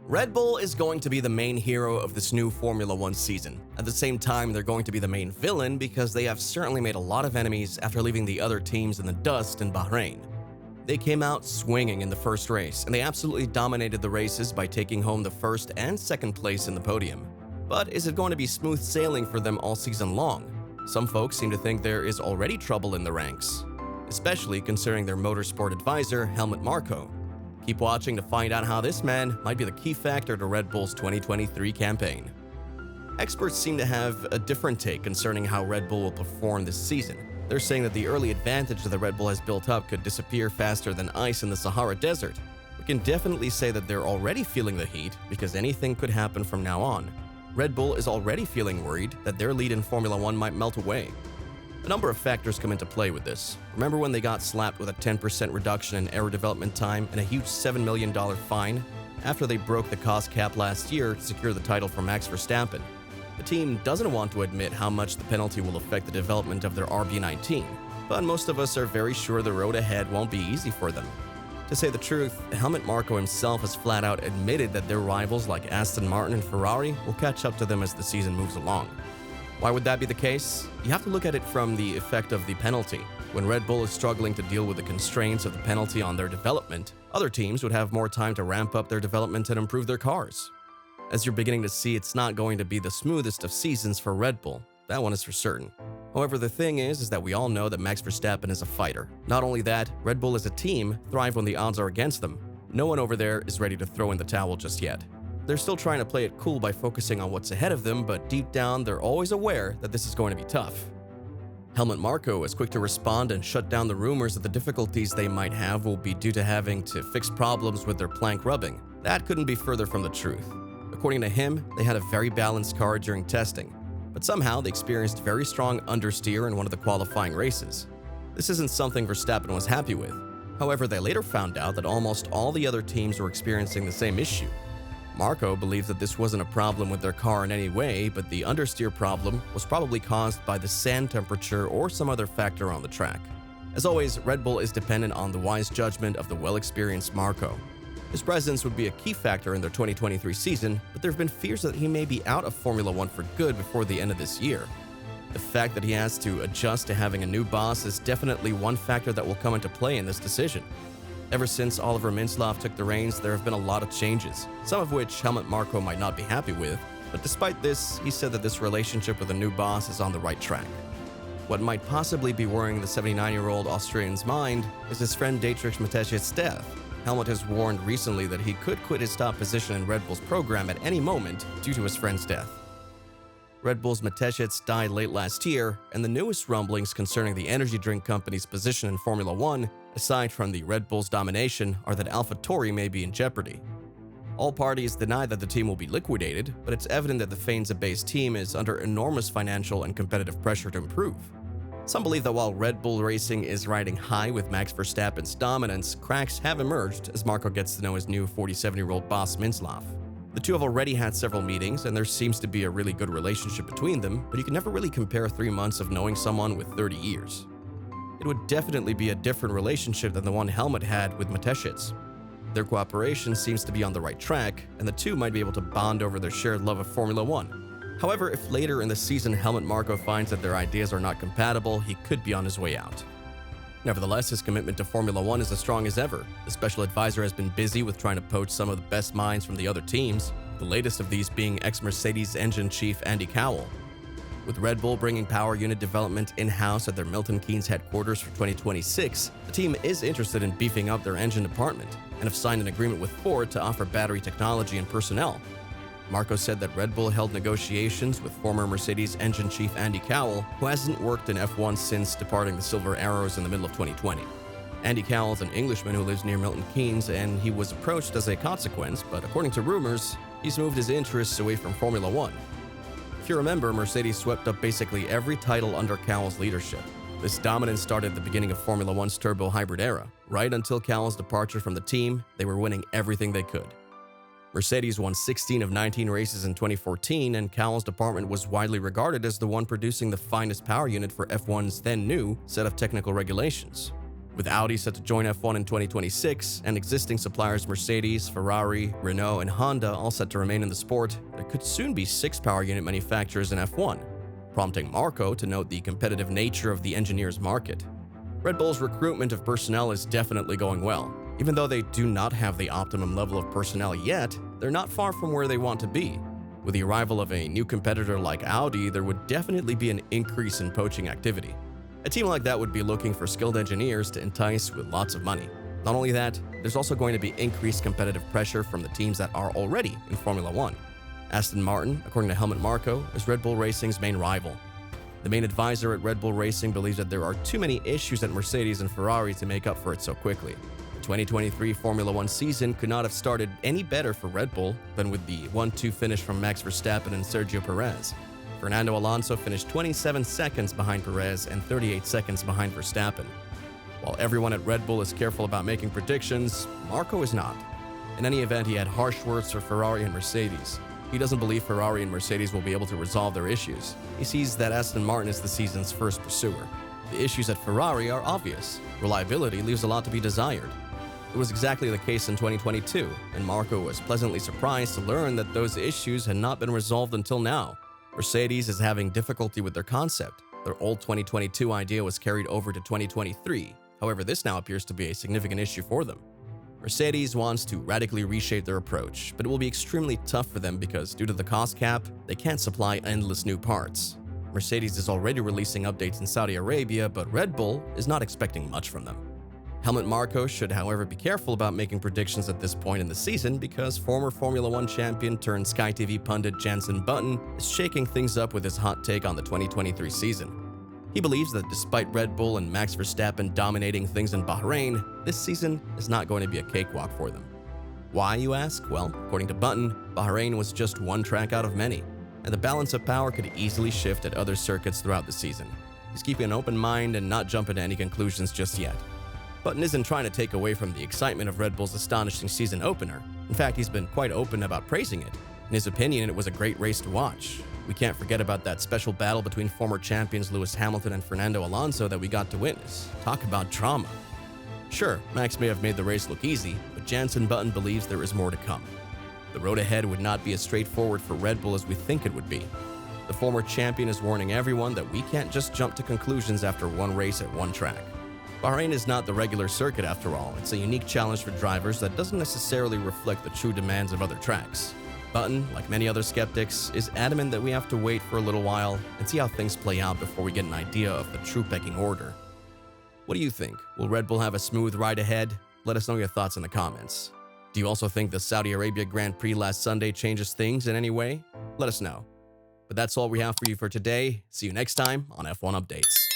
Red Bull is going to be the main hero of this new Formula One season. At the same time, they're going to be the main villain because they have certainly made a lot of enemies after leaving the other teams in the dust in Bahrain. They came out swinging in the first race, and they absolutely dominated the races by taking home the first and second place in the podium. But is it going to be smooth sailing for them all season long? Some folks seem to think there is already trouble in the ranks, especially considering their motorsport advisor, Helmut Marko. Keep watching to find out how this man might be the key factor to Red Bull's 2023 campaign. Experts seem to have a different take concerning how Red Bull will perform this season. They're saying that the early advantage that the Red Bull has built up could disappear faster than ice in the Sahara Desert. We can definitely say that they're already feeling the heat because anything could happen from now on. Red Bull is already feeling worried that their lead in Formula One might melt away. A number of factors come into play with this. Remember when they got slapped with a 10% reduction in aero development time and a huge $7 million fine after they broke the cost cap last year to secure the title for Max Verstappen? The team doesn't want to admit how much the penalty will affect the development of their RB19, but most of us are very sure the road ahead won't be easy for them. To say the truth, Helmut Marko himself has flat out admitted that their rivals like Aston Martin and Ferrari will catch up to them as the season moves along. Why would that be the case? You have to look at it from the effect of the penalty. When Red Bull is struggling to deal with the constraints of the penalty on their development, other teams would have more time to ramp up their development and improve their cars. As you're beginning to see, it's not going to be the smoothest of seasons for Red Bull. That one is for certain. However, the thing is that we all know that Max Verstappen is a fighter. Not only that, Red Bull as a team thrive when the odds are against them. No one over there is ready to throw in the towel just yet. They're still trying to play it cool by focusing on what's ahead of them, but deep down, they're always aware that this is going to be tough. Helmut Marko is quick to respond and shut down the rumors that the difficulties they might have will be due to having to fix problems with their plank rubbing. That couldn't be further from the truth. According to him, they had a very balanced car during testing, but somehow they experienced very strong understeer in one of the qualifying races. This isn't something Verstappen was happy with. However, they later found out that almost all the other teams were experiencing the same issue. Marko believes that this wasn't a problem with their car in any way, but the understeer problem was probably caused by the sand temperature or some other factor on the track. As always, Red Bull is dependent on the wise judgment of the well-experienced Marko. His presence would be a key factor in their 2023 season, but there have been fears that he may be out of Formula One for good before the end of this year. The fact that he has to adjust to having a new boss is definitely one factor that will come into play in this decision. Ever since Oliver Mintzlaff took the reins, there have been a lot of changes, some of which Helmut Marko might not be happy with, but despite this, he said that this relationship with a new boss is on the right track. What might possibly be worrying the 79-year-old Austrian's mind is his friend Dietrich Mateschit's death. Helmut has warned recently that he could quit his top position in Red Bull's program at any moment due to his friend's death. Red Bull's Mateschitz died late last year, and the newest rumblings concerning the energy drink company's position in Formula One, aside from the Red Bull's domination, are that AlphaTauri may be in jeopardy. All parties deny that the team will be liquidated, but it's evident that the Faenza-based team is under enormous financial and competitive pressure to improve. Some believe that while Red Bull Racing is riding high with Max Verstappen's dominance, cracks have emerged as Marko gets to know his new 47-year-old boss Mintzlaff. The two have already had several meetings, and there seems to be a really good relationship between them, but you can never really compare 3 months of knowing someone with 30 years. It would definitely be a different relationship than the one Helmut had with Mateschitz. Their cooperation seems to be on the right track, and the two might be able to bond over their shared love of Formula One. However, if later in the season Helmut Marko finds that their ideas are not compatible, he could be on his way out. Nevertheless, his commitment to Formula One is as strong as ever. The special advisor has been busy with trying to poach some of the best minds from the other teams, the latest of these being ex-Mercedes engine chief Andy Cowell. With Red Bull bringing power unit development in-house at their Milton Keynes headquarters for 2026, the team is interested in beefing up their engine department and have signed an agreement with Ford to offer battery technology and personnel. Marko said that Red Bull held negotiations with former Mercedes engine chief Andy Cowell, who hasn't worked in F1 since departing the Silver Arrows in the middle of 2020. Andy Cowell is an Englishman who lives near Milton Keynes, and he was approached as a consequence, but according to rumors, he's moved his interests away from Formula One. If you remember, Mercedes swept up basically every title under Cowell's leadership. This dominance started at the beginning of Formula One's turbo hybrid era. Right until Cowell's departure from the team, they were winning everything they could. Mercedes won 16 of 19 races in 2014, and Cowell's department was widely regarded as the one producing the finest power unit for F1's then new set of technical regulations. With Audi set to join F1 in 2026 and existing suppliers Mercedes, Ferrari, Renault, and Honda all set to remain in the sport, there could soon be 6 power unit manufacturers in F1, prompting Marco to note the competitive nature of the engineers market. Red Bull's recruitment of personnel is definitely going well. Even though they do not have the optimum level of personnel yet, they're not far from where they want to be. With the arrival of a new competitor like Audi, there would definitely be an increase in poaching activity. A team like that would be looking for skilled engineers to entice with lots of money. Not only that, there's also going to be increased competitive pressure from the teams that are already in Formula 1. Aston Martin, according to Helmut Marko, is Red Bull Racing's main rival. The main advisor at Red Bull Racing believes that there are too many issues at Mercedes and Ferrari to make up for it so quickly. The 2023 Formula 1 season could not have started any better for Red Bull than with the 1-2 finish from Max Verstappen and Sergio Perez. Fernando Alonso finished 27 seconds behind Perez and 38 seconds behind Verstappen. While everyone at Red Bull is careful about making predictions, Marko is not. In any event, he had harsh words for Ferrari and Mercedes. He doesn't believe Ferrari and Mercedes will be able to resolve their issues. He sees that Aston Martin is the season's first pursuer. The issues at Ferrari are obvious. Reliability leaves a lot to be desired. It was exactly the case in 2022, and Marko was pleasantly surprised to learn that those issues had not been resolved until now. Mercedes is having difficulty with their concept. Their old 2022 idea was carried over to 2023. However, this now appears to be a significant issue for them. Mercedes wants to radically reshape their approach, but it will be extremely tough for them because due to the cost cap, they can't supply endless new parts. Mercedes is already releasing updates in Saudi Arabia, but Red Bull is not expecting much from them. Helmut Marko should, however, be careful about making predictions at this point in the season because former Formula 1 champion turned Sky TV pundit Jenson Button is shaking things up with his hot take on the 2023 season. He believes that despite Red Bull and Max Verstappen dominating things in Bahrain, this season is not going to be a cakewalk for them. Why, you ask? Well, according to Button, Bahrain was just one track out of many, and the balance of power could easily shift at other circuits throughout the season. He's keeping an open mind and not jumping to any conclusions just yet. Button isn't trying to take away from the excitement of Red Bull's astonishing season opener. In fact, he's been quite open about praising it. In his opinion, it was a great race to watch. We can't forget about that special battle between former champions Lewis Hamilton and Fernando Alonso that we got to witness. Talk about drama. Sure, Max may have made the race look easy, but Jenson Button believes there is more to come. The road ahead would not be as straightforward for Red Bull as we think it would be. The former champion is warning everyone that we can't just jump to conclusions after one race at one track. Bahrain is not the regular circuit after all. It's a unique challenge for drivers that doesn't necessarily reflect the true demands of other tracks. Button, like many other skeptics, is adamant that we have to wait for a little while and see how things play out before we get an idea of the true pecking order. What do you think? Will Red Bull have a smooth ride ahead? Let us know your thoughts in the comments. Do you also think the Saudi Arabia Grand Prix last Sunday changes things in any way? Let us know. But that's all we have for you for today. See you next time on F1 Updates.